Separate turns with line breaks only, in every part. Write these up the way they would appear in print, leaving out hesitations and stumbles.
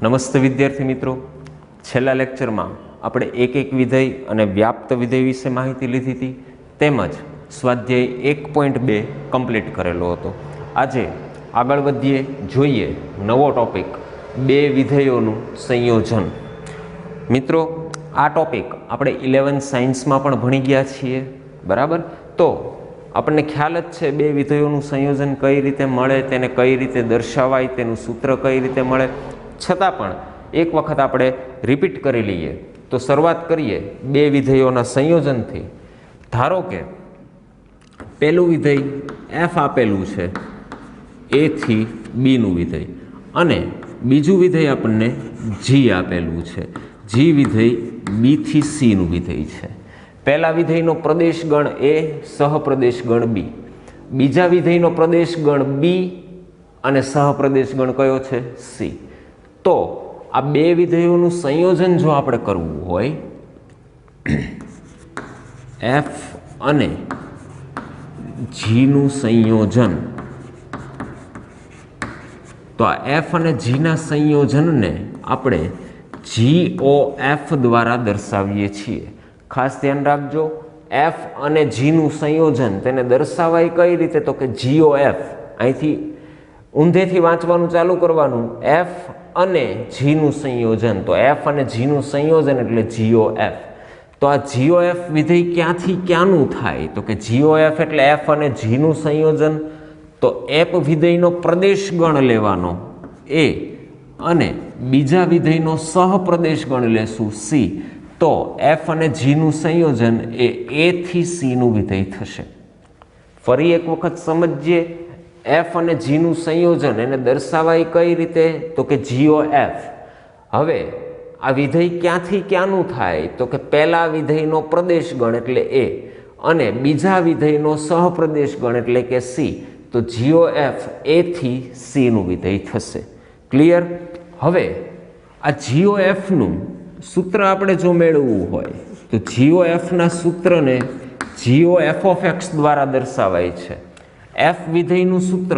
નમસ્તે વિદ્યાર્થી મિત્રો, છેલ્લા લેક્ચરમાં આપણે એક વિધેય અને વ્યાપ્ત વિધેય વિશે માહિતી લીધી હતી, તેમજ સ્વાધ્યાય 1.2 કમ્પ્લીટ કરેલો હતો. આજે આગળ વધીએ, જોઈએ નવો ટોપિક, બે વિધેયોનું સંયોજન. મિત્રો, આ ટોપિક આપણે 11th સાયન્સમાં પણ ભણી ગયા છીએ, બરાબર? તો આપણને ખ્યાલ જ છે બે વિધેયોનું સંયોજન કઈ રીતે મળે, તેને કઈ રીતે દર્શાવાય, તેનું સૂત્ર કઈ રીતે મળે. છતાં પણ એક વખત આપણે રિપીટ કરી લઈએ. તો શરૂઆત કરીએ બે વિધેયોના સંયોજનથી. ધારો કે પહેલું વિધેય એફ આપેલું છે, એ થી બીનું વિધેય, અને બીજું વિધેય આપણને જી આપેલું છે, જી વિધેય બી થી સીનું વિધેય છે. પહેલા વિધેયનો પ્રદેશ ગણ એ, સહપ્રદેશ ગણ બી. બીજા વિધેયનો પ્રદેશ ગણ બી અને સહપ્રદેશ ગણ કયો છે? સી. તો આ બે વિધેયોનું સંયોજન જો આપણે કરવું હોય, એફ અને જીનું સંયોજન, તો આ એફ અને જીના સંયોજનને આપણે GOF દ્વારા દર્શાવીએ છીએ. ખાસ ધ્યાન રાખજો, એફ અને જીનું સંયોજન તેને દર્શાવાય કઈ રીતે? તો કે GOF. અહીંથી ઊંધેથી વાંચવાનું ચાલુ કરવાનું, એફ અને જીનું સંયોજન. તો એફ અને જીનું સંયોજન એટલે GOF. તો આ GOF વિધેય ક્યાંથી ક્યાંનું થાય? તો કે GOF એટલે એફ અને જીનું સંયોજન. તો એફ વિધેયનો પ્રદેશ ગણ લેવાનો એ, અને બીજા વિધેયનો સહપ્રદેશ ગણ લેશું સી. તો એફ અને જીનું સંયોજન એ થી સીનું વિધેય થશે. ફરી એક વખત સમજીએ, એફ અને જીનું સંયોજન એને દર્શાવાય કઈ રીતે? તો કે GOF. હવે આ વિધેય ક્યાંથી ક્યાંનું થાય? તો કે પહેલા વિધેયનો પ્રદેશ ગણ એટલે એ, અને બીજા વિધેયનો સહપ્રદેશ ગણ એટલે કે સી. તો GOF એ થી સીનું વિધેય થશે. ક્લિયર? હવે આ GOFનું સૂત્ર આપણે જો મેળવવું હોય તો GOFના સૂત્રને GOF દ્વારા દર્શાવાય છે. એફ વિધેયનું સૂત્ર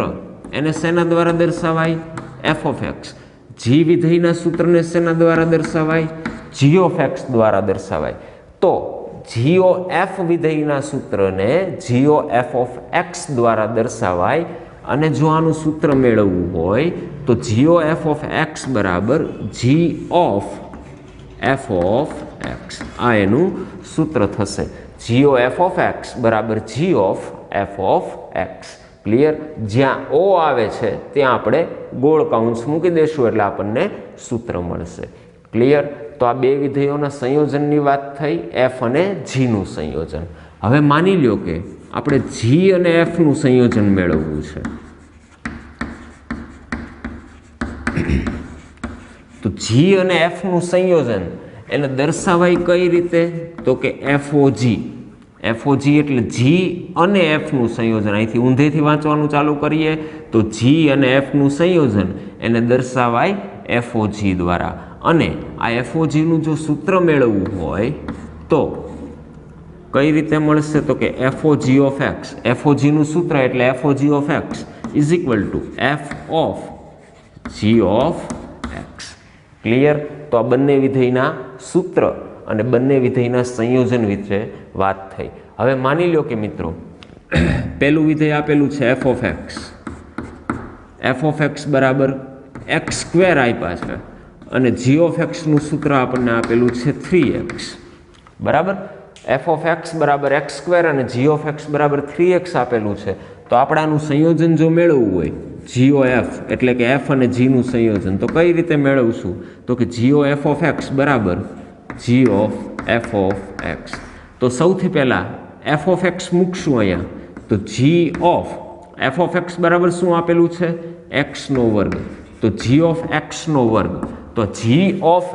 એને શેના દ્વારા દર્શાવાય? f. જી વિધેયના સૂત્રને શેના દ્વારા દર્શાવાય? GOF દ્વારા દર્શાવાય. તો GOF વિધેયના સૂત્રને GOF દ્વારા દર્શાવાય. અને જો આનું સૂત્ર મેળવવું હોય તો GOF બરાબર GOF. આ એનું સૂત્ર થશે. GOF બરાબર GOF. ક્લિયર? જ્યાં O આવે છે ત્યાં આપણે ગોળ કૌંસ મૂકી દઈશું એટલે આપણને સૂત્ર મળશે. ક્લિયર? તો આ બે વિધેયોના સંયોજનની વાત થઈ, એફ અને જીનું સંયોજન. હવે માની લ્યો કે આપણે જી અને એફનું સંયોજન મેળવવું છે. તો જી અને એફનું સંયોજન એને દર્શાવાય કઈ રીતે? તો કે FOG. FOG એટલે જી અને એફનું સંયોજન. અહીંથી ઊંધેથી વાંચવાનું ચાલુ કરીએ તો જી અને એફનું સંયોજન એને દર્શાવાય FOG દ્વારા. અને આ FOGનું જો સૂત્ર મેળવવું હોય તો કઈ રીતે મળશે? તો કે FOG. FOGનું સૂત્ર એટલે FOG is equal to FOG. Clear? તો આ બંને વિધેયના સૂત્ર અને બંને વિધેયના સંયોજન વિશે વાત થઈ. હવે માની લો કે મિત્રો પહેલું વિધેય આપેલું છે f બરાબર x² આપ્યા છે, અને GOFનું સૂત્ર આપણને આપેલું છે 3x. બરાબર? f બરાબર x² અને GOF બરાબર 3x આપેલું છે. તો આપણે આનું સંયોજન જો મેળવવું હોય, GOF એટલે કે એફ અને જીનું સંયોજન, તો કઈ રીતે મેળવશું? તો કે GOF બરાબર GOF. તો સૌથી પહેલા f મૂકશું અહીંયા. તો GOF બરાબર શું આપેલું છે? x² તો GOF. તો GOF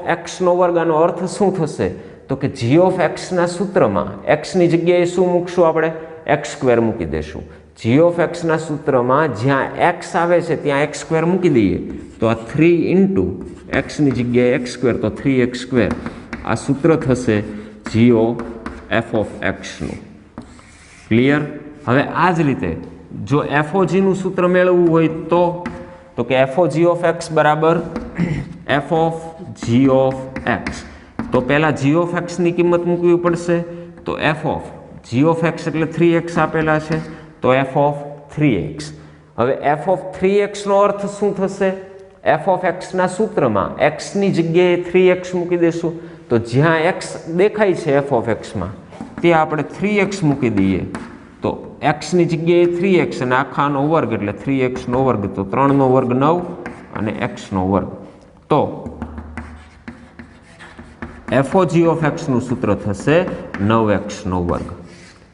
આનો અર્થ શું થશે? તો કે GOFના સૂત્રમાં x ની જગ્યાએ શું મૂકશું? આપણે x² મૂકી દેશું. GOFના સૂત્રમાં જ્યાં x આવે છે ત્યાં x² મૂકી દઈએ તો આ 3 x ની જગ્યાએ x², તો 3x². આ સૂત્ર થશે GOFનું. ક્લિયર? હવે આ જ રીતે જો FOGનું સૂત્ર મેળવવું હોય તો કે FOG બરાબર F of G of X. તો પહેલાં જી ઓફ એક્સની કિંમત મૂકવી પડશે. તો F of G of X એટલે 3x આપેલા છે, તો એફ ઓફ 3x. હવે એફ ઓફ 3xનો અર્થ શું થશે? એફ ઓફ એક્સના સૂત્રમાં એક્સની જગ્યાએ 3x મૂકી દેશું. તો જ્યાં એક્સ દેખાય છે એફ ઓફ એક્સમાં ત્યાં આપણે 3x મૂકી દઈએ. તો એક્સની જગ્યાએ 3x અને આખાનો વર્ગ એટલે 3xનો વર્ગ. તો 3નો વર્ગ 9 અને એક્સનો વર્ગ. તો એફઓજી ઓફ એક્સનું સૂત્ર થશે 9xનો વર્ગ.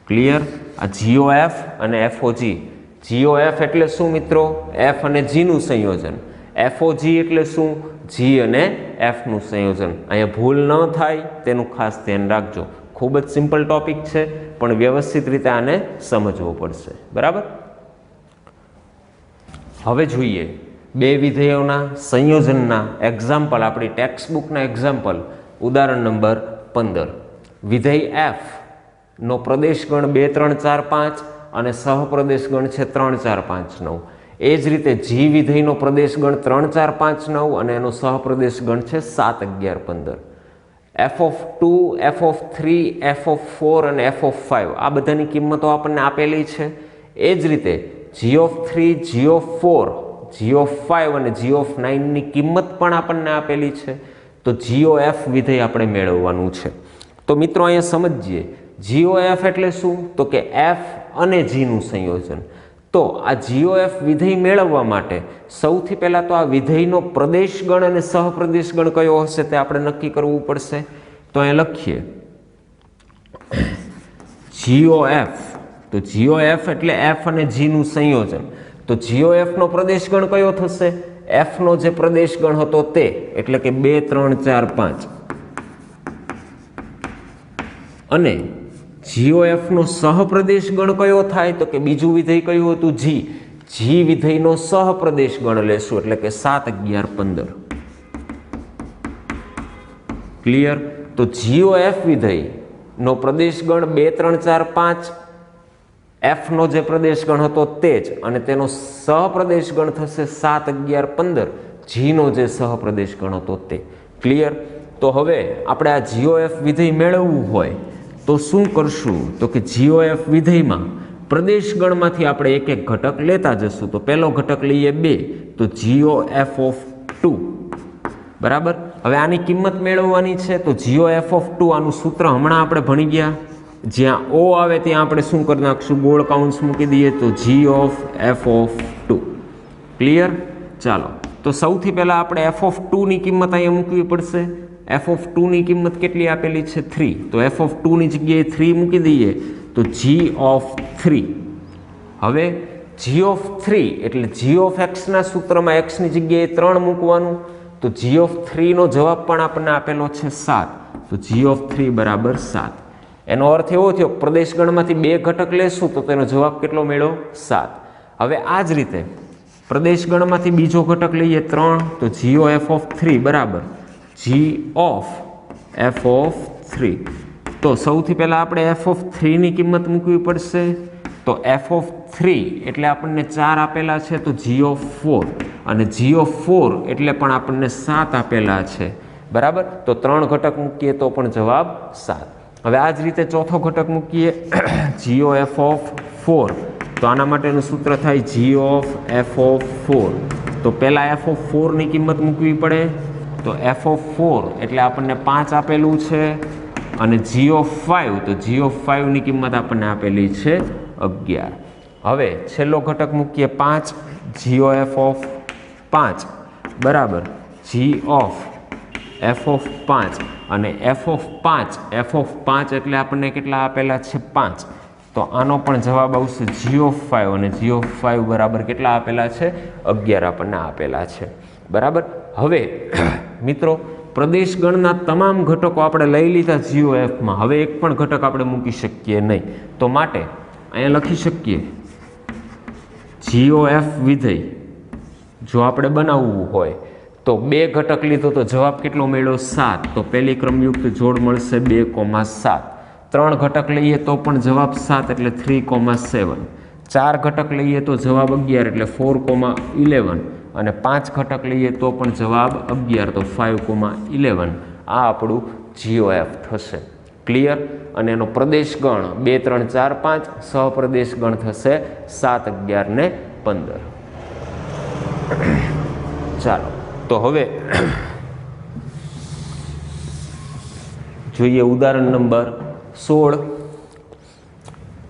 ક્લિયર? આ જીઓએફ અને એફઓજી. જીઓએફ એટલે શું મિત્રો? એફ અને જીનું સંયોજન. એફઓજી એટલે શું? જી અને એફનું સંયોજન. અહીંયા ભૂલ ન થાય તેનું ખાસ ધ્યાન રાખજો. ખૂબ જ સિમ્પલ ટોપિક છે, પણ વ્યવસ્થિત રીતે આને સમજવો પડશે. બરાબર? હવે જોઈએ બે વિધેયોના સંયોજનના એક્ઝામ્પલ, આપણી ટેક્સ્ટ બુકના એક્ઝામ્પલ. ઉદાહરણ નંબર 15. વિધેય એફ નો પ્રદેશગણ 2 3 4 5 અને સહપ્રદેશગણ છે 3 4 5 9. એ જ રીતે જી વિધેયનો પ્રદેશગણ 3 4 5 9 અને એનો સહપ્રદેશગણ છે 7 11 15. F of 2, F of 3, F of 4 અને એફ ઓફ 5 આ બધાની કિંમતો આપણને આપેલી છે. એ જ રીતે G of 3, G of 4, G of 5 અને જી ઓફ 9ની કિંમત પણ આપણને આપેલી છે. તો જીઓએફ વિધેય આપણે મેળવવાનું છે. તો મિત્રો અહીંયા સમજીએ, જીઓએફ એટલે શું? તો કે એફ અને જીનું સંયોજન. તો આ જીઓએફ વિધેય મેળવવા માટે સૌથી પહેલાં તો આ વિધેયનો પ્રદેશગણ અને સહપ્રદેશગણ કયો હશે તે આપણે નક્કી કરવું પડશે. તો અહીંયા લખીએ જીઓએફ. તો જીઓએફ એટલે એફ અને જીનું સંયોજન. તો જીઓએફનો પ્રદેશગણ કયો થશે? એફનો જે પ્રદેશગણ હતો તે, એટલે કે 2 3 4 5. અને જીઓએફનો સહપ્રદેશગણ કયો થાય? તો કે બીજું વિધેય કયું હતું? જી. જી વિધેયનો સહપ્રદેશગણ લેશું, એટલે કે 7 11 15. ક્લિયર? તો જીઓએફ વિધેયનો પ્રદેશગણ 2 3 4 5, એફનો જે પ્રદેશગણ હતો તે જ, અને તેનો સહપ્રદેશગણ થશે 7 11 15. જીનો જે સહપ્રદેશગણ હતો તે. ક્લિયર? તો હવે આપણે આ જીઓએફ વિધેય મેળવવું હોય તો શું કરશું? તો કે જીઓએફ વિધેયમાં પ્રદેશગણમાંથી આપણે એક એક ઘટક લેતા જશું. તો પહેલો ઘટક લઈએ 2, તો જીઓએફ ઓફ 2. બરાબર? હવે આની કિંમત મેળવવાની છે. તો જીઓએફ ઓફ 2 આનું સૂત્ર હમણાં આપણે ભણી ગયા. જ્યાં ઓ આવે ત્યાં આપણે શું કરી નાખશું? ગોળ કાઉન્સ મૂકી દઈએ. તો g of F of 2. Clear? ચાલો, તો સૌથી પહેલાં આપણે એફ ઓફ 2ની કિંમત અહીંયા મૂકવી પડશે. એફ ઓફ 2ની કિંમત કેટલી આપેલી છે? 3. તો એફ ઓફ 2ની જગ્યાએ 3 મૂકી દઈએ. તો જી ઓફ 3. હવે જી ઓફ 3 એટલે જી ઓફ એક્સના સૂત્રમાં એક્સની જગ્યાએ 3 મૂકવાનું. તો જી ઓફ 3નો જવાબ પણ આપણને આપેલો છે 7. તો જી ઓફ 3 બરાબર 7. એનો અર્થ એવો થયો પ્રદેશગણમાંથી 2 ઘટક લેશું તો તેનો જવાબ કેટલો મેળવો? 7. હવે આ જ રીતે પ્રદેશગણમાંથી બીજો ઘટક લઈએ 3, તો જીઓ એફ ઓફ 3 બરાબર જી ઓફ એફ ઓફ 3. તો સૌથી પહેલાં આપણે એફ ઓફ 3ની કિંમત મૂકવી પડશે. તો એફ ઓફ 3 એટલે આપણને 4 આપેલા છે, તો જી ઓફ 4, અને જી ઓફ 4 એટલે પણ આપણને 7 આપેલા છે. બરાબર? તો 3 ઘટક મૂકીએ તો પણ જવાબ 7. હવે આ જ રીતે ચોથો ઘટક મૂકીએ જીઓ એફ ઓફ 4. તો આના માટેનું સૂત્ર થાય જી ઓફ એફ ઓફ 4. તો પહેલાં એફ ઓફ 4ની કિંમત મૂકવી પડે. તો એફ ઓફ 4 એટલે આપણને 5 આપેલું છે, અને જી ઓફ 5, તો જી ઓફ 5ની કિંમત આપણને આપેલી છે 11. હવે છેલ્લો ઘટક મૂકીએ 5, જીઓ એફ ઓફ 5 બરાબર જી ઓફ એફ ઓફ 5, અને એફ ઓફ 5 એટલે આપણને કેટલા આપેલા છે? 5. તો આનો પણ જવાબ આવશે જી ઓફ 5, અને જી ઓફ 5 બરાબર કેટલા આપેલા છે? 11 આપણને આપેલા છે. બરાબર? હવે મિત્રો પ્રદેશગણના તમામ ઘટકો આપણે લઈ લીધા જીઓ એફમાં. હવે એક પણ ઘટક આપણે મૂકી શકીએ નહીં. તો માટે અહીંયા લખી શકીએ જીઓ એફ વિધેય જો આપણે બનાવવું હોય તો 2 ઘટક લીધો તો જવાબ કેટલો મળ્યો? 7. તો પહેલી ક્રમયુક્ત જોડ મળશે 2,7. 3 ઘટક લઈએ તો પણ જવાબ 7 એટલે 3,7. 4 ઘટક લઈએ તો જવાબ 11 એટલે 4,11. અને 5 ઘટક લઈએ તો પણ જવાબ 11, તો 5,11 આ આપણું GOF થશે. ક્લિયર? અને એનો પ્રદેશ ગણ 2, 3, 4, 5, સહપ્રદેશ ગણ થશે 7, 11 ને 15. ચાલો તો હવે જોઈએ ઉદાહરણ નંબર 16.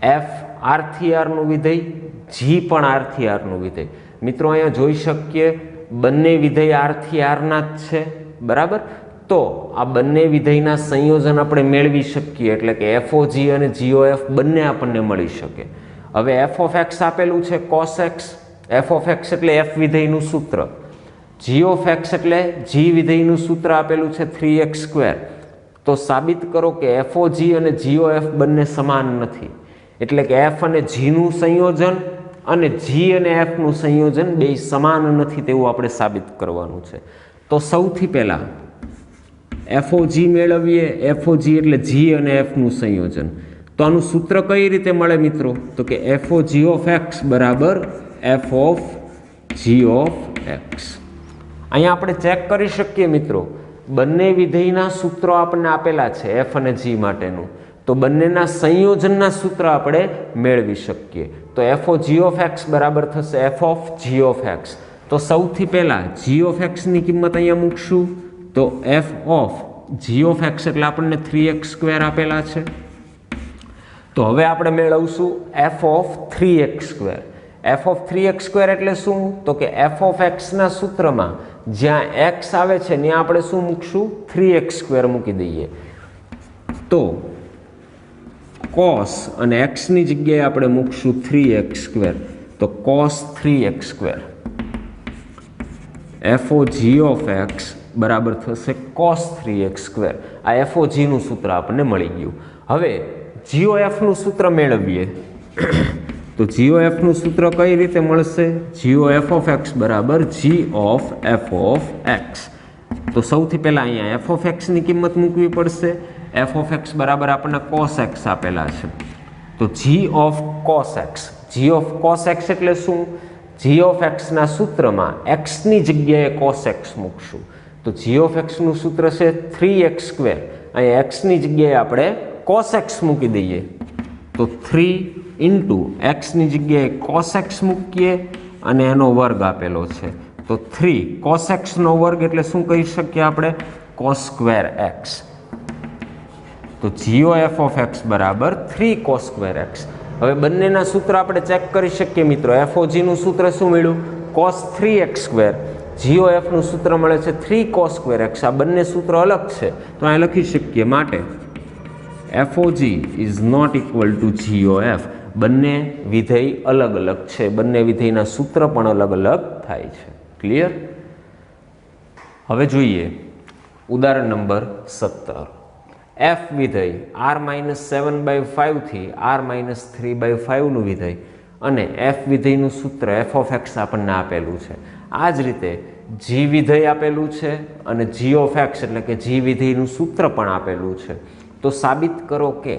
F R નું વિધેય, G પણ R નું વિધેય. મિત્રો અહીંયા જોઈ શકીએ બંને વિધેય R ના જ છે, બરાબર. તો આ બંને વિધેયના સંયોજન આપણે મેળવી શકીએ, એટલે કે FOG અને GOF બંને આપણને મળી શકે. હવે f of x આપેલું છે cos x, f of x એટલે f વિધેયનું સૂત્ર, g of x એટલે g વિધેયનું સૂત્ર આપેલું છે 3x². તો સાબિત કરો કે FOG અને GOF બંને સમાન નથી, એટલે કે f અને g નું સંયોજન અને g અને f નું સંયોજન બે સમાન નથી તેવું આપણે સાબિત કરવાનું છે. તો સૌથી પહેલા FOG મેળવીએ. FOG એટલે g અને f નું સંયોજન. તો આનું સૂત્ર કઈ રીતે મળે મિત્રો? તો કે FOG of x બરાબર f of g of x. અહીંયા આપણે ચેક કરી શકીએ મિત્રો, બંને વિધેયના સૂત્રો આપણને આપેલા છે f અને g માટેનું, તો બંનેના સંયોજનના સૂત્ર આપણે મેળવી શકીએ. તો FOG of x બરાબર થશે f of g of x. તો સૌથી પહેલા g of x ની કિંમત અહીંયા મૂકશું, તો f of g of x એટલે આપણને 3x² આપેલા છે. તો હવે આપણે મેળવશું f of 3x². f of 3x² એટલે શું? તો કે f of x ના સૂત્રમાં જ્યાં x આવે છે ત્યાં આપણે શું મૂકશું? 3x² મૂકી દઈએ. તો cos અને x ની જગ્યાએ આપણે મૂકશું 3x². તો cos 3x². FOG of x બરાબર થશે cos 3x². આ FOG નું સૂત્ર આપણને મળી ગયું. હવે GOF નું સૂત્ર મેળવીએ. તો GOF નું સૂત્ર કઈ રીતે મળશે? GOF of x બરાબર g of f of x. તો સૌથી પહેલા અહીંયા f of x ની કિંમત મૂકવી પડશે. f of x બરાબર આપણને cos x આપેલા છે. તો g of cos x. g of cos x એટલે શું? g of x ના સૂત્રમાં x ની જગ્યાએ cos x મૂકશું. તો g of x નું સૂત્ર છે 3x². અહીંયા x ની જગ્યાએ આપણે cos x મૂકી દઈએ. તો 3 ઇન્ટુ x ની જગ્યાએ cos x મૂકીએ અને એનો વર્ગ આપેલો છે. તો 3 cos x નો વર્ગ એટલે શું કહી શકીએ આપણે? cos²x. તો GOF of x બરાબર 3 cos²x. હવે બંનેના સૂત્ર આપણે ચેક કરી શકીએ મિત્રો. FOG નું સૂત્ર શું મળ્યું? cos 3x². GOF નું સૂત્ર મળે છે 3 cos²x. આ બંને સૂત્ર અલગ છે, તો અહીં લખી શકીએ માટે FOG is not equal to GOF. બંને વિધેય અલગ અલગ છે, બંને વિધેયના સૂત્ર પણ અલગ અલગ થાય છે. ક્લિયર? હવે જોઈએ ઉદાહરણ નંબર 17. f વિધેય r-7/5 થી r-3/5 નું વિધેય અને f વિધેયનું સૂત્ર f of x આપણને આપેલું છે. આ જ રીતે g વિધેય આપેલું છે અને g of x એટલે કે g વિધેયનું સૂત્ર પણ આપેલું છે. તો સાબિત કરો કે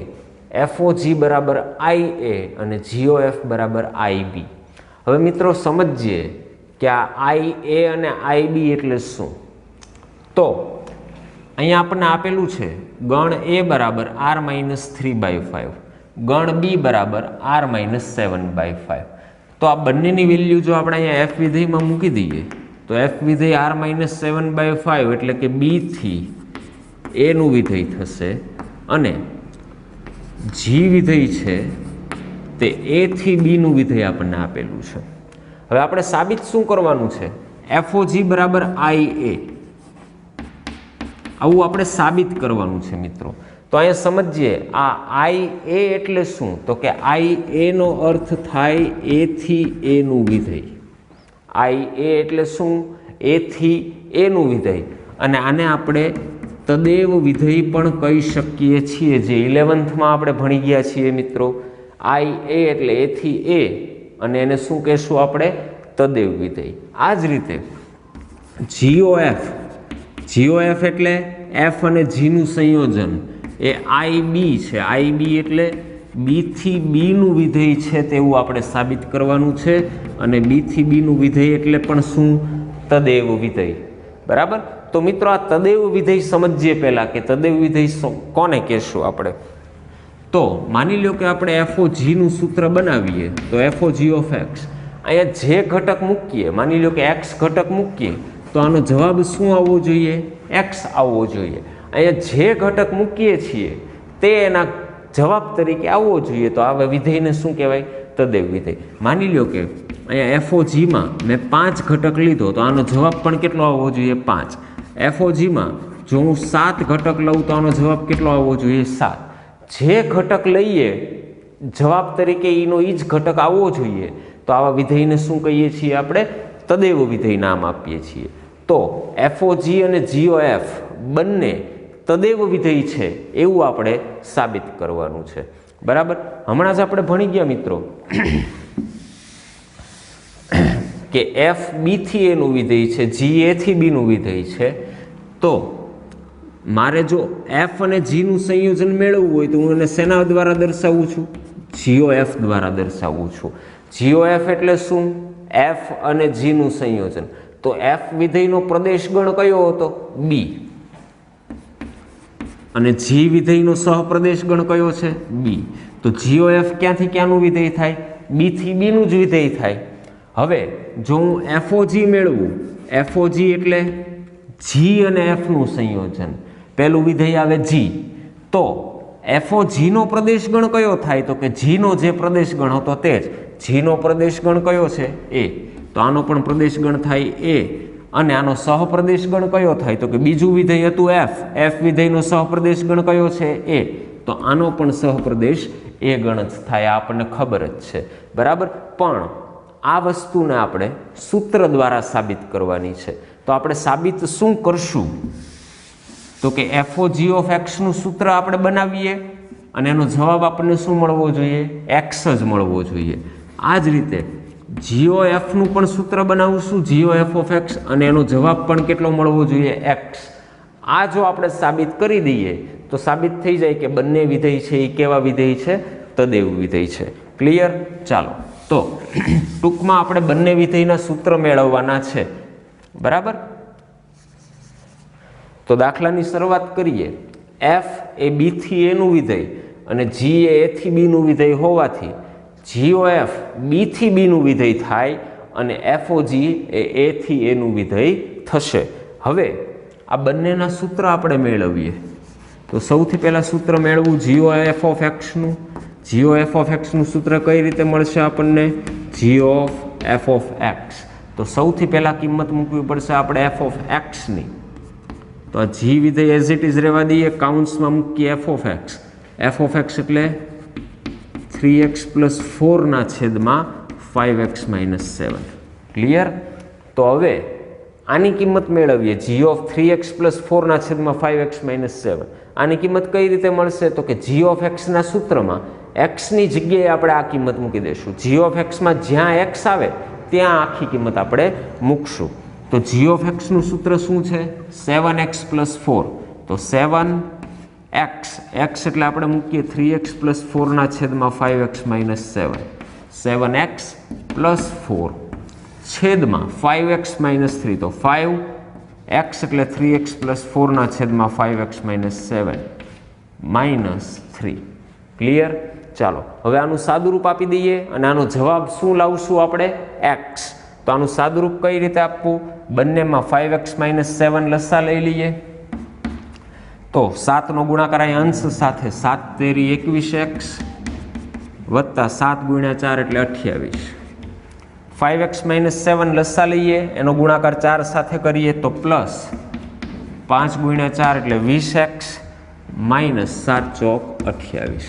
FOG બરાબર IA અને GOF બરાબર IB. હવે મિત્રો સમજીએ કે આ IA અને IB એટલે શું? તો અહીંયા આપણને આપેલું છે ગણ A બરાબર r-3/5, ગણ B બરાબર r-7/5. તો આ બંનેની વેલ્યુ જો આપણે અહીંયા f વિધેયમાં મૂકી દઈએ તો f વિધેય r-7/5 એટલે કે B થી A નું વિધેય થશે અને G વિધેય છે તે A થી B નું વિધેય આપણને આપેલું છે. હવે આપણે સાબિત શું કરવાનું છે? FOG બરાબર IA. આવું આપણે સાબિત કરવાનું છે મિત્રો. તો અહીંયા સમજીએ આ IA એટલે શું? તો કે IA નો અર્થ થાય A થી A નું વિધેય. IA એટલે શું? A થી A નું વિધેય. અને આને આપણે તદેવ વિધેય પણ કહી શકીએ છીએ, જે 11th માં આપણે ભણી ગયા છીએ મિત્રો. IA એટલે A થી A અને એને શું કહેશું આપણે? તદેવ વિધેય. આ જ રીતે GOF એટલે f અને g નું સંયોજન એ IB છે. IB એટલે બીથી બીનું વિધેય છે તેવું આપણે સાબિત કરવાનું છે. અને બીથી બીનું વિધેય એટલે પણ શું? તદેવ વિધેય. બરાબર. તો મિત્રો આ તદેવ વિધેય સમજીએ પહેલાં કે તદેવ વિધેય કોને કહેશું આપણે. તો માની લો કે આપણે એફઓજીનું સૂત્ર બનાવીએ તો એફઓજી ઓફ એક્સ, અહીંયા જે ઘટક મૂકીએ, માની લો કે એક્સ ઘટક મૂકીએ તો આનો જવાબ શું આવવો જોઈએ? એક્સ આવવો જોઈએ. અહીંયા જે ઘટક મૂકીએ છીએ તે એના જવાબ તરીકે આવવો જોઈએ. તો આવા વિધેયને શું કહેવાય? તદેવ વિધેય. માની લો કે અહીંયા એફઓજીમાં મેં 5 ઘટક લીધો તો આનો જવાબ પણ કેટલો આવવો જોઈએ? 5. એફઓજીમાં જો હું 7 ઘટક લઉં તો આનો જવાબ કેટલો આવવો જોઈએ? 7. જે ઘટક લઈએ જવાબ તરીકે એનો એ જ ઘટક આવવો જોઈએ. તો આવા વિધેયને શું કહીએ છીએ આપણે? તદેવ વિધેય નામ આપીએ છીએ. તો એફઓજી અને જીઓએફ બંને તદેવ વિધેય છે એવું આપણે સાબિત કરવાનું છે. બરાબર. હમણાં જ આપણે ભણી ગયા મિત્રો કે એફ બીથી એનું વિધેય છે, જી એથી બીનું વિધેય છે. તો મારે જો એફ અને જીનું સંયોજન મેળવવું હોય તો હું એને શેના દ્વારા દર્શાવું છું? જીઓએફ દ્વારા દર્શાવું છું. જીઓએફ એટલે શું? એફ અને જીનું સંયોજન. તો એફ વિધેયનો પ્રદેશ ગણ કયો હતો? બી. અને જી વિધેયનો સહપ્રદેશ ગણ કયો છે? બી. તો જીઓએફ ક્યાંથી ક્યાંનું વિધેય થાય? બી થી બીનું જ વિધેય થાય. હવે જો હું એફઓજી મેળવું, એફઓજી એટલે જી અને એફનું સંયોજન, પહેલું વિધેય આવે જી. તો એફઓજીનો પ્રદેશ ગણ કયો થાય? તો કે જીનો જે પ્રદેશ ગણ હતો તે જ. જીનો પ્રદેશ ગણ કયો છે? એ. તો આનો પણ પ્રદેશ ગણ થાય એ. અને આનો સહપ્રદેશ ગણ કયો થાય? તો કે બીજું વિધેય હતું એફ. એફ વિધેયનો સહપ્રદેશ ગણ કયો છે? એ. તો આનો પણ સહપ્રદેશ એ ગણ જ થાય. આપણને ખબર જ છે. બરાબર. પણ આ વસ્તુને આપણે સૂત્ર દ્વારા સાબિત કરવાની છે. તો આપણે સાબિત શું કરશું? તો કે એફઓજી ઓફ એક્સનું સૂત્ર આપણે બનાવીએ અને એનો જવાબ આપણને શું મળવો જોઈએ? એક્સ જ મળવો જોઈએ. આ જ રીતે જીઓએફનું પણ સૂત્ર બનાવશું, જીઓએફ ઓફ એક્સ, અને એનો જવાબ પણ કેટલો મળવો જોઈએ? એક્સ. આ જો આપણે સાબિત કરી દઈએ તો સાબિત થઈ જાય કે બંને વિધેય છે એ કેવા વિધેય છે? તદેવ વિધેય છે. ક્લિયર? ચાલો તો ટૂંકમાં આપણે બંને વિધેયના સૂત્ર મેળવવાના છે. બરાબર. તો દાખલાની શરૂઆત કરીએ. એફ એ બીથી એનું વિધેય અને જી એ એથી બીનું વિધેય હોવાથી જીઓએફ બીથી બીનું વિધેય થાય અને એફઓજી એ એથી એનું વિધેય થશે. હવે આ બંનેના સૂત્ર આપણે મેળવીએ. તો સૌથી પહેલાં સૂત્ર મેળવવું જીઓએફ ઓફ એક્સનું. જીઓએફ ઓફ એક્સનું સૂત્ર કઈ રીતે મળશે આપણને? G of F of X. તો સૌથી પહેલાં કિંમત મૂકવી પડશે આપણે એફ ઓફ એક્સની. તો આ જી વિધેય એઝ ઇટ ઇઝ રહેવા દઈએ, કાઉન્સમાં મૂકીએ F of x. F of X એટલે 3x + 4 છેદમાં 5x - 7. ક્લિયર? તો હવે આની કિંમત મેળવીએ. જી ઓફ 3x + 4 છેદમાં 5x - 7. આની કિંમત કઈ રીતે મળશે? તો કે જી ઓફ એક્સના સૂત્રમાં એક્સની જગ્યાએ આપણે આ કિંમત મૂકી દઈશું. જી ઓફ એક્સમાં જ્યાં એક્સ આવે ત્યાં આખી કિંમત આપણે મૂકશું. તો જી ઓફ એક્સનું સૂત્ર શું છે? 7x + 4. તો 7x, એક્સ એટલે આપણે મૂકીએ 3x + 4 છેદમાં 5x - 7. 7x + 4 છેદમાં 5x - 3. તો 5x એટલે 3x + 4 છેદમાં 5x - 7 -3. ક્લિયર? ચાલો હવે આનું સાદુરૂપ આપી દઈએ અને આનો જવાબ શું લાવશું આપણે? એક્સ. તો આનું સાદુરૂપ કઈ રીતે આપવું? બંનેમાં 5x - 7 લસા લઈ લઈએ. તો 7નો ગુણાકાર અહીં અંશ સાથે 7 તેરી 21x વત્તા 7 × 4 એટલે 28. 5x - 7 લસા લઈએ, એનો ગુણાકાર 4 સાથે કરીએ તો પ્લસ 5 × 4 એટલે 20x - 7 × 4 28.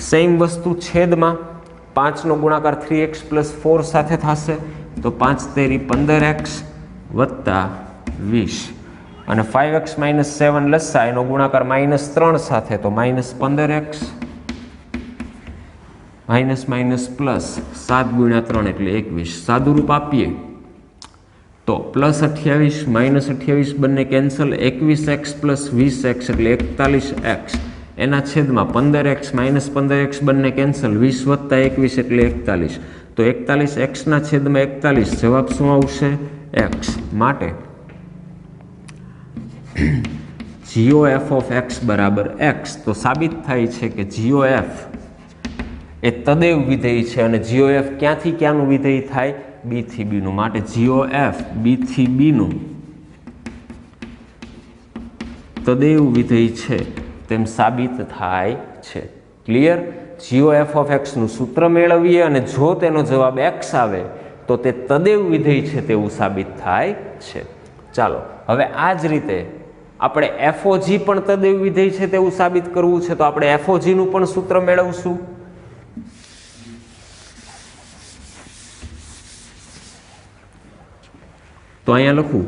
સેમ વસ્તુ છેદમાં 5નો ગુણાકાર 3x + 4 સાથે થશે તો 5 તેરી 15x વત્તા 20 અને 5x - 7 લસા એનો ગુણાકાર -3 સાથે તો -15x પ્લસ 7 × 3 એટલે 21. સાદુરૂપ આપીએ તો +28 - 28 બંને કેન્સલ. 21x + 20x એટલે 41x એના છેદમાં 15x માઇનસ 15x બંને કેન્સલ, 20 વત્તા 21 એટલે 41. તો 41xના છેદમાં 41, જવાબ શું આવશે? x. માટે GOF ઓફ x બરાબર x. તો સાબિત થાય છે કે GOF એ તદેવ વિધેય છે અને GOF ક્યાંથી ક્યાંનું વિધેય થાય? b થી b નું. માટે GOF b થી b નું તદેવ વિધેય છે તેમ સાબિત થાય છે. ક્લિયર? GOF ઓફ x નું સૂત્ર મેળવીએ અને જો તેનો જવાબ x આવે તો તે તદેવ વિધેય છે તેવું સાબિત થાય છે. ચાલો હવે આ જ રીતે આપણે FOG પણ તદેવ વિધેય છે તેવું સાબિત કરવું છે, તો આપણે FOG નું પણ સૂત્ર મેળવશું. તો અહીંયા લખું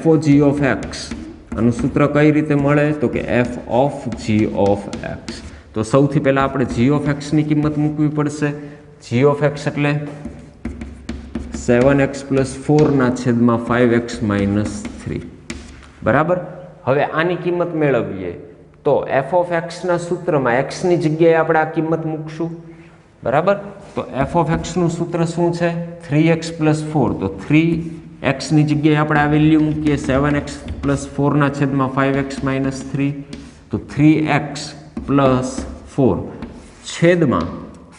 FOG ઓફ x. આનું સૂત્ર કઈ રીતે મળે? તો કે f of g of x. તો સૌથી પહેલા આપણે g ઓફ x ની કિંમત મૂકવી પડશે. g ઓફ x એટલે 7x પ્લસ 4 છેદમાં 5x માઇનસ 3. બરાબર. હવે આની કિંમત મેળવીએ તો f ઓફ x ના સૂત્રમાં x ની જગ્યાએ આપણે આ કિંમત મૂકશું. બરાબર. તો f ઓફ x નું સૂત્ર શું છે? 3x plus 4. તો 3x ની જગ્યાએ આપણે આ વેલ્યુ મૂકીએ 7x પ્લસ 4 છેદમાં 5x માઇનસ 3. તો 3x પ્લસ 4 છેદમાં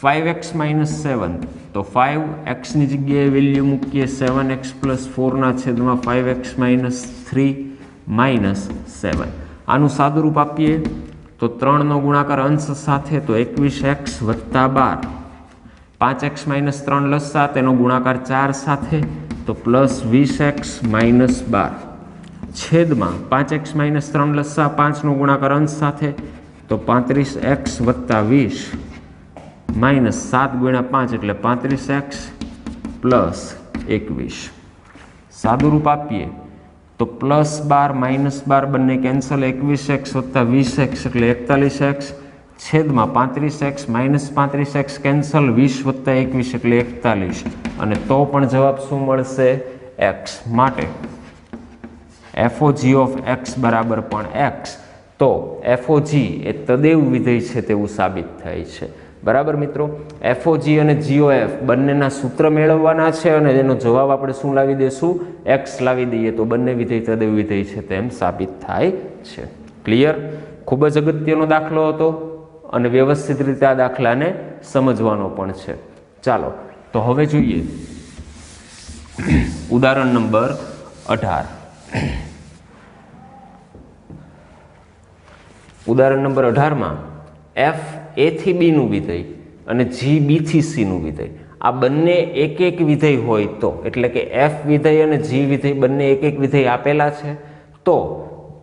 5x માઇનસ 7. તો 5x ની જગ્યાએ વેલ્યુ મૂકીએ 7x પ્લસ 4 છેદમાં 5x માઇનસ 3 માઇનસ 7. આનું સાદુરૂપ આપીએ તો 3નો ગુણાકાર અંશ સાથે તો 21x વત્તા 12. 5x માઇનસ 3 લસા તેનો ગુણાકાર 4 સાથે તો પ્લસ 20x માઇનસ 12 છેદમાં 5x માઇનસ 3 લસા 5નો ગુણાકાર અંશ સાથે તો 35x વત્તા 20 માઇનસ 7 ગુણ્યા 5 એટલે 35x પ્લસ 21. સાદુરૂપ આપીએ તો પ્લસ 12 માઇનસ 12 બંને કેન્સલ, 21x વત્તા 20x એટલે 41x છેદમાં 35x માઇનસ 35x કેન્સલ, 20 વત્તા 21 એટલે 41 અને તો પણ જવાબ શું મળશે? x. માટે FOG ઓફ x બરાબર પણ x. તો FOG એ તદેવ વિધેય છે તેવું સાબિત થાય છે. બરાબર મિત્રો. FOG અને GOF બંનેના સૂત્ર મેળવવાના છે અને એનો જવાબ આપણે શું લાવી દઈશું? x લાવી દઈએ તો બંને વિધેય તદેવ વિધેય છે તેમ સાબિત થાય છે. ક્લિયર? ખૂબ જ અગત્યનો દાખલો હતો અને વ્યવસ્થિત રીતે આ દાખલાને સમજવાનો પણ છે. ચાલો તો હવે જોઈએ ઉદાહરણ નંબર 18. ઉદાહરણ નંબર 18માં f a થી b નું વિધેય અને g b થી c નું વિધેય આ બંને એક એક વિધેય હોય તો, એટલે કે f વિધેય અને g વિધેય બંને એક એક વિધેય આપેલા છે તો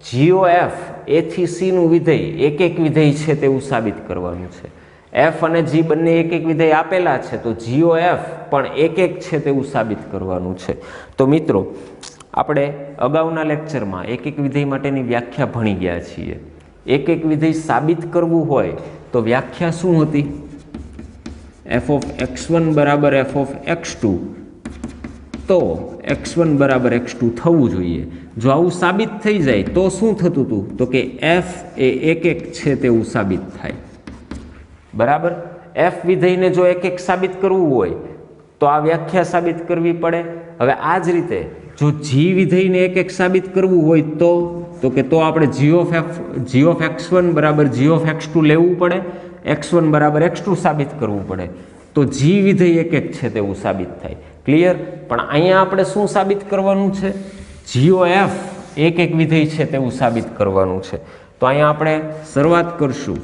GOF a થી c નું વિધેય એક એક વિધેય છે તેવું સાબિત કરવાનું છે. f અને g બંને એક એક વિધેય આપેલા છે તો GOF પણ એક એક છે તેવું સાબિત કરવાનું છે. તો મિત્રો આપણે અગાઉના લેક્ચરમાં એક એક વિધેય માટેની વ્યાખ્યા ભણી ગયા છીએ. એક એક વિધેય સાબિત કરવું હોય તો વ્યાખ્યા શું હતી? f ઓફ x1 બરાબર f ઓફ x2 તો x1 બરાબર x2 થવું જોઈએ. જો આવું સાબિત થઈ જાય તો શું થતું હતું? તો કે f એ એક એક છે તેવું સાબિત થાય. બરાબર. f વિધેયને જો એક એક સાબિત કરવું હોય તો આ વ્યાખ્યા સાબિત કરવી પડે. હવે આ જ રીતે જો g વિધેયને એક એક સાબિત કરવું હોય તો કે તો આપણે g ઓફ x1 બરાબર g ઓફ x2 લેવું પડે, x1 બરાબર x2 સાબિત કરવું પડે તો g વિધેય એક એક છે તેવું સાબિત થાય. ક્લિયર? પણ અહીંયા આપણે શું સાબિત કરવાનું છે? GOF એક એક વિધેય છે તેવું સાબિત કરવાનું છે. તો અહીંયા આપણે શરૂઆત કરશું.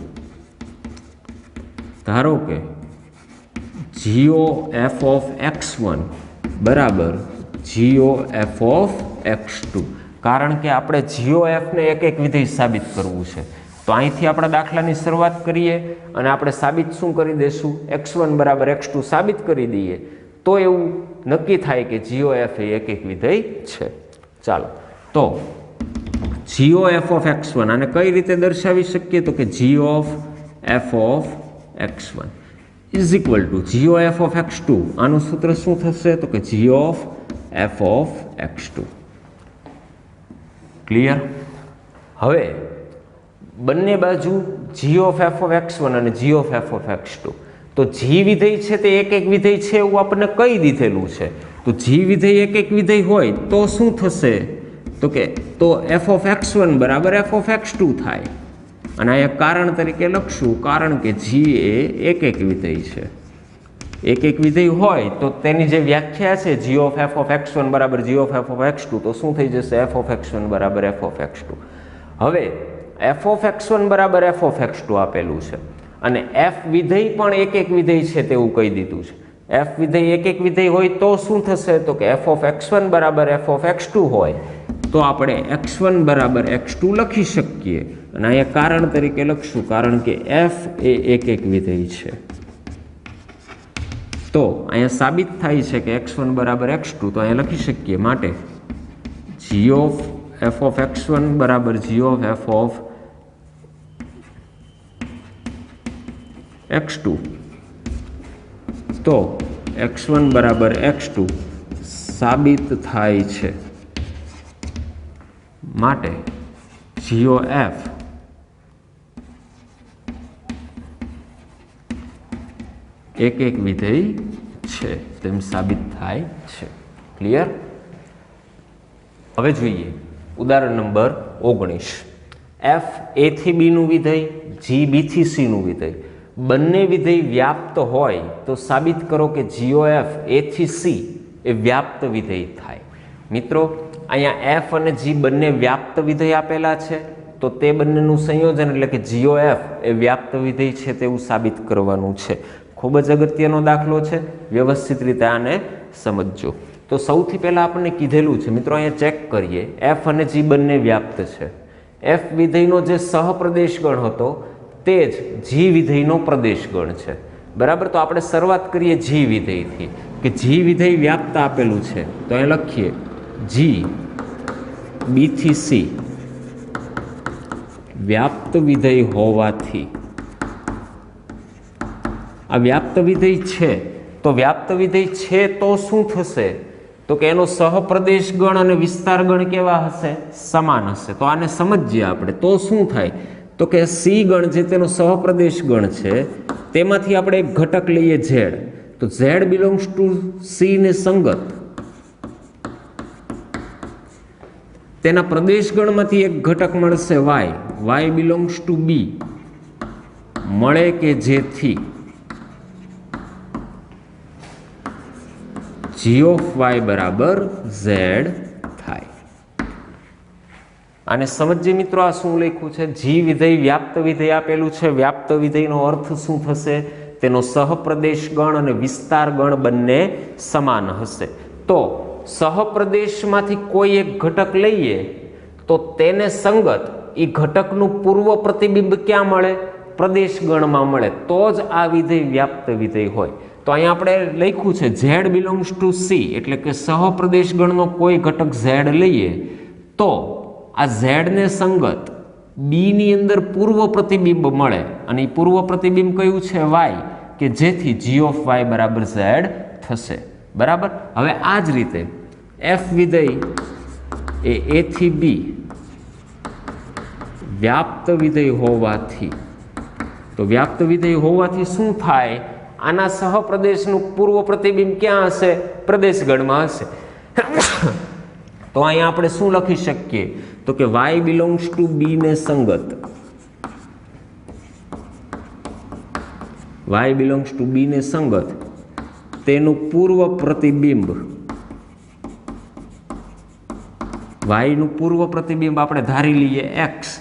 ધારો કે GOF ઓફ x1 બરાબર GOF ઓફ x2. કારણ કે આપણે GOF ને એક એક વિધેય સાબિત કરવું છે તો અહીંથી આપણા દાખલાની શરૂઆત કરીએ અને આપણે સાબિત શું કરી દઈશું? x1 બરાબર x2 સાબિત કરી દઈએ તો એવું નક્કી થાય કે GOF એ એક એક વિધેય છે. ચાલો તો GOF ઓફ x1 આને કઈ રીતે દર્શાવી શકીએ? તો કે GOF of x1 is equal to GOF of x2. આનું સૂત્ર શું થશે? તો કે GOF ઓફ x2. ક્લિયર? હવે બંને બાજુ g of F of x1 અને g of F of x2. તો જી વિધેય છે તે એક એક વિધેય છે એવું આપણને કહી દીધેલું છે. તો જી વિધેય એક એક વિધેય હોય તો શું થશે તો એફ ઓફ x1 બરાબર એફ ઓફ x2 થાય. અને અહીંયા કારણ તરીકે લખશું, કારણ કે જી એ એક એક વિધેય છે. એક એક વિધેય હોય તો તેની જે વ્યાખ્યા છે g of F of x1 બરાબર g of F of x2, તો શું થઈ જશે? એફ ઓફ x1 બરાબર એફ ઓફ x2. હવે એફ ઓફ x1 બરાબર એફ ઓફ x2 આપેલું છે અને એફ વિધેય પણ એક એક વિધેય છે તેવું કહી દીધું છે. એફ વિધેય એક એક વિધેય હોય તો શું થશે? તો કે એફ ઓફ x1 બરાબર એફ ઓફ x2 હોય તો આપણે x1 બરાબર x2 લખી શકીએ. અને અહીંયા કારણ તરીકે લખશું, કારણ કે એફ એ એક એક વિધેય છે. તો અહીંયા સાબિત થાય છે કે x1 બરાબર x2, તો અહીંયા લખી શકીએ. માટે g of F of x1 બરાબર g of F of x2. તો x1 બરાબર x2 સાબિત થાય છે. માટે જી ઓફ એફ એક એક વિધેય છે તેમ સાબિત થાય છે. ક્લિયર? હવે જોઈએ ઉદાહરણ નંબર 19. એફ એ થી બી નું વિધેય, જી બી થી સી નું વિધેય, બંને વિધેય વ્યાપ્ત હોય તો સાબિત કરો કે GOF એ થી સી એ વ્યાપ્ત વિધેય થાય. મિત્રો અહીંયા એફ અને જી બંને વ્યાપ્ત વિધેય આપેલા છે તો તે બંનેનું સંયોજન એટલે કે GOF એ વ્યાપ્ત વિધેય છે તેવું સાબિત કરવાનું છે. ખૂબ જ અગત્યનો દાખલો છે, વ્યવસ્થિત રીતે આને સમજજો. તો સૌથી પહેલા આપણને કીધેલું છે મિત્રો, અહીંયા ચેક કરીએ. એફ અને જી બંને વ્યાપ્ત છે. એફ વિધેયનો જે સહપ્રદેશ ગણ હતો તે જ જી વિધેયનો પ્રદેશ ગણ છે. બરાબર? તો આપણે શરૂઆત કરીએ જી વિધેયથી કે જી વિધેય વ્યાપ્ત આપેલું છે. તો અહીંયા લખીએ જી બી થી સી વ્યાપ્ત વિધેય હોવાથી, આ વ્યાપ્ત વિધેય છે તો વ્યાપ્ત વિધેય છે તો શું થશે? તો કે એનો સહપ્રદેશ ગણ અને વિસ્તાર ગણ કેવા હશે? સમાન હશે. તો આને સમજીએ આપણે. તો શું થાય? તો કે સી ગણ જે તેનો સહપ્રદેશ ગણ છે તેમાંથી આપણે એક ઘટક લઈએ ઝેડ. તો ઝેડ બિલોંગ્સ ટુ સી ને સંગત. તેના પ્રદેશ ગણમાંથી એક ઘટક મળશે વાય. વાય બિલોંગ્સ ટુ બી મળે કે જેથી જી ઓફ વાય બરાબર ઝેડ થાય. આને સમજીએ મિત્રો. આ શું લખ્યું છે? જી વિધેય વ્યાપ્ત વિધેય આપેલું છે. વ્યાપ્ત વિધેયનો અર્થ શું થશે? તેનો સહપ્રદેશ ગણ અને વિસ્તાર ગણ બંને સમાન હશે. તો સહપ્રદેશમાંથી કોઈ એક ઘટક લઈએ તો તેને સંગત એ ઘટકનું પૂર્વ પ્રતિબિંબ ક્યાં મળે? પ્રદેશ ગણમાં મળે. તો જ આ વિધેય વ્યાપ્ત વિધેય હોય. તો અહીંયા આપણે લખ્યું છે ઝેડ બિલોંગ્સ ટુ સી, એટલે કે સહપ્રદેશ ગણનો કોઈ ઘટક ઝેડ લઈએ તો આ ઝેડને સંગત બી ની અંદર પૂર્વ પ્રતિબિંબ મળે અને એ પૂર્વ પ્રતિબિંબ કયું છે? વાય, કે જેથી જી ઓફ વાય બરાબર ઝેડ થશે. બરાબર? હવે આ જ રીતે એફ વિધેય એ થી બી વ્યાપ્ત વિધેય હોવાથી, તો વ્યાપ્ત વિધેય હોવાથી શું થાય? આના સહપ્રદેશનું પૂર્વ પ્રતિબિંબ ક્યાં હશે? પ્રદેશ ગણમાં હશે. તો અહીંયા આપણે શું લખી શકીએ? તો કે y બિલોંગ્સ ટુ બી ને સંગત, y બિલોંગ્સ ટુ બી ને સંગત તેનું પૂર્વ પ્રતિબિંબ, y નું પૂર્વ પ્રતિબિંબ આપણે ધારી લઈએ x.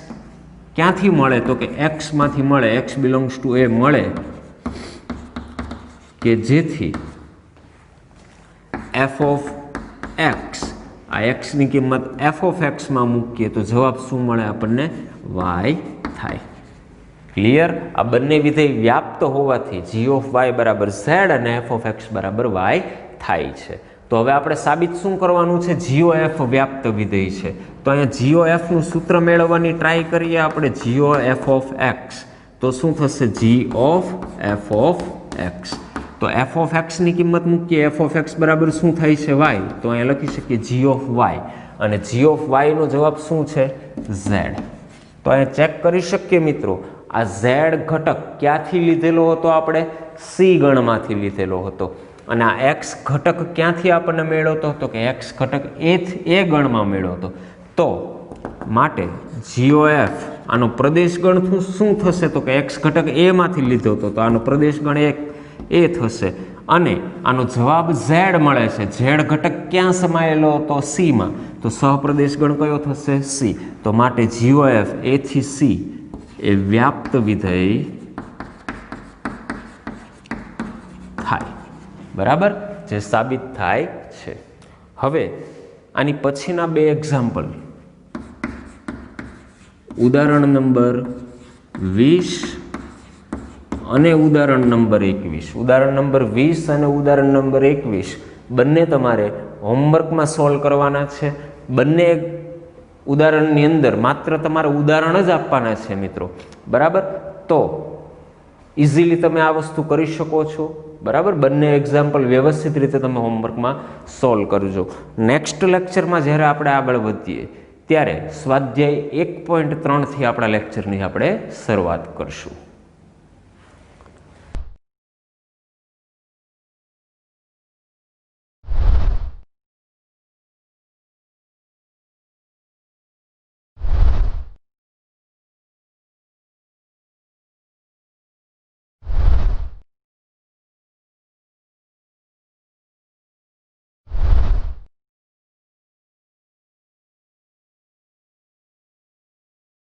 ક્યાંથી મળે? તો કે x માંથી મળે. x બિલોંગ્સ ટુ એ મળે કે જેથી એફ ઓફ એક્સ, આ એક્સ ની કિંમત એફ ઓફ એક્સ માં મૂકીએ તો જવાબ શું મળે આપણને? વાય થાય. ક્લિયર? આ બંને વિધેય વ્યાપ્ત હોવાથી જી ઓફ વાય બરાબર ઝેડ અને એફ ઓફ એક્સ બરાબર વાય થાય છે. તો હવે આપણે સાબિત શું કરવાનું છે? જીઓ એફ વ્યાપ્ત વિધેય છે. તો અહીંયા જીઓ એફ નું સૂત્ર મેળવવાની ટ્રાય કરીએ આપણે. જીઓ એફ ઓફ એક્સ, તો શું થશે? G of F of X. તો એફ ઓફ એક્સ ની કિંમત મૂકીએ. એફ ઓફ એક્સ બરાબર શું થાય છે? વાય. તો અહીંયા લખી શકીએ જી ઓફ વાય, અને જી ઓફ વાય નો જવાબ શું છે? ઝેડ. તો અહીંયા ચેક કરી શકીએ મિત્રો. આ ઝેડ ઘટક ક્યાંથી લીધેલો હતો? આપણે સી ગણમાંથી લીધેલો હતો. અને આ એક્સ ઘટક ક્યાંથી આપણને મેળવતો હતો? કે એક્સ ઘટક એ ગણમાં મેળવતો. તો માટે GOF આનો પ્રદેશ ગણ શું થશે? તો કે એક્સ ઘટક એમાંથી લીધો હતો, તો આનો પ્રદેશ ગણ એ થશે. અને આનો જવાબ ઝેડ મળે છે. ઝેડ ઘટક ક્યાં સમાયેલો હતો? સીમાં. તો સહપ્રદેશ ગણ કયો થશે? સી. તો માટે GOF એ થી સી એ વ્યાપ્ત વિધેય થાય. બરાબર, જે સાબિત થાય છે. હવે આની પછીના બે એક્ઝામ્પલ, ઉદાહરણ નંબર 20 અને ઉદાહરણ નંબર 21. ઉદાહરણ નંબર 20 અને ઉદાહરણ નંબર 21 બંને તમારે હોમવર્કમાં સોલ્વ કરવાના છે. બંને ઉદાહરણની અંદર માત્ર તમારે ઉદાહરણ જ આપવાના છે મિત્રો. બરાબર, તો ઇઝીલી તમે આ વસ્તુ કરી શકો છો. બરાબર, બંને એક્ઝામ્પલ વ્યવસ્થિત રીતે તમે હોમવર્કમાં સોલ્વ કરજો. નેક્સ્ટ લેક્ચરમાં જ્યારે આપણે આગળ વધીએ ત્યારે સ્વાધ્યાય 1.3 થી આપણા લેક્ચરની આપણે શરૂઆત કરશું.